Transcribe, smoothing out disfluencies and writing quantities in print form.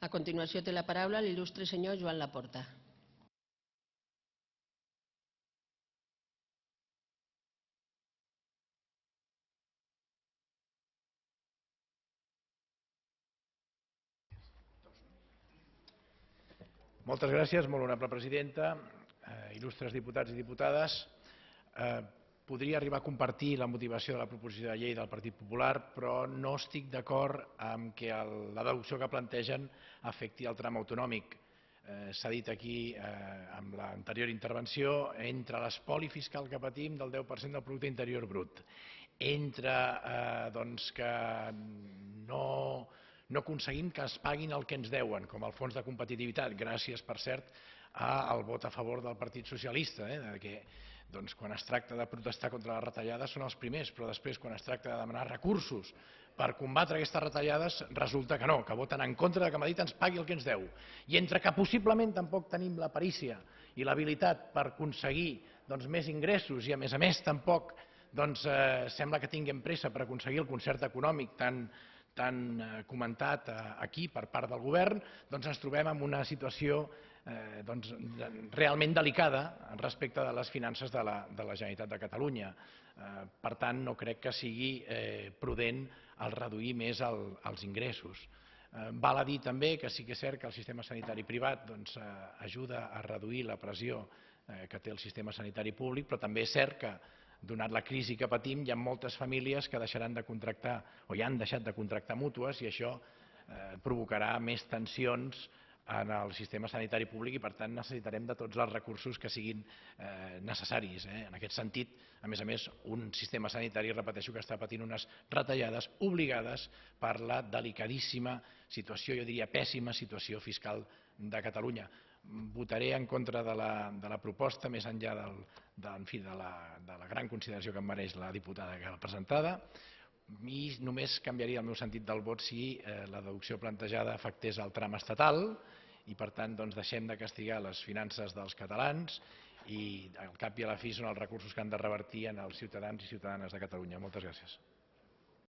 A continuació té la paraula l'il·lustre senyor Joan Laporta. Moltes gràcies, molt honorable presidenta, il·lustres diputats i diputades. Podria arribar a compartir la motivació de la proposició de llei del Partit Popular, però no estic d'acord amb que la deducció que plantegen afecti el tram autonòmic. S'ha dit aquí, amb l'anterior intervenció, entre l'espoli fiscal que patim del 10% del producte interior brut, entre que no aconseguim que es paguin el que ens deuen, com el fons de competitivitat, gràcies, per cert, al vot a favor del Partit Socialista, que quan es tracta de protestar contra les retallades són els primers, però després quan es tracta de demanar recursos per combatre aquestes retallades resulta que no, que voten en contra que Madrid ens pagui el que ens deu. I entre que possiblement tampoc tenim la perícia i l'habilitat per aconseguir més ingressos i a més tampoc sembla que tinguem pressa per aconseguir el concert econòmic tan comentat aquí per part del govern, ens trobem en una situació realment delicada respecte de les finances de la Generalitat de Catalunya. Per tant, no crec que sigui prudent el reduir més els ingressos. Val a dir també que sí que és cert que el sistema sanitari privat ajuda a reduir la pressió que té el sistema sanitari públic, però també és cert que, donat la crisi que patim, hi ha moltes famílies que deixaran de contractar o ja han deixat de contractar mútues i això provocarà més tensions en el sistema sanitari públic i, per tant, necessitarem de tots els recursos que siguin necessaris. En aquest sentit, a més, un sistema sanitari, repeteixo, que està patint unes retallades obligades per la delicadíssima situació, jo diria pèssima situació fiscal de Catalunya. Votaré en contra de la proposta, més enllà de la gran consideració que em mereix la diputada que l'ha presentada, i només canviaria el meu sentit del vot si la deducció plantejada afectés el tram estatal i, per tant, deixem de castigar les finances dels catalans i, al cap i a la fi, són els recursos que han de revertir en els ciutadans i ciutadanes de Catalunya. Moltes gràcies.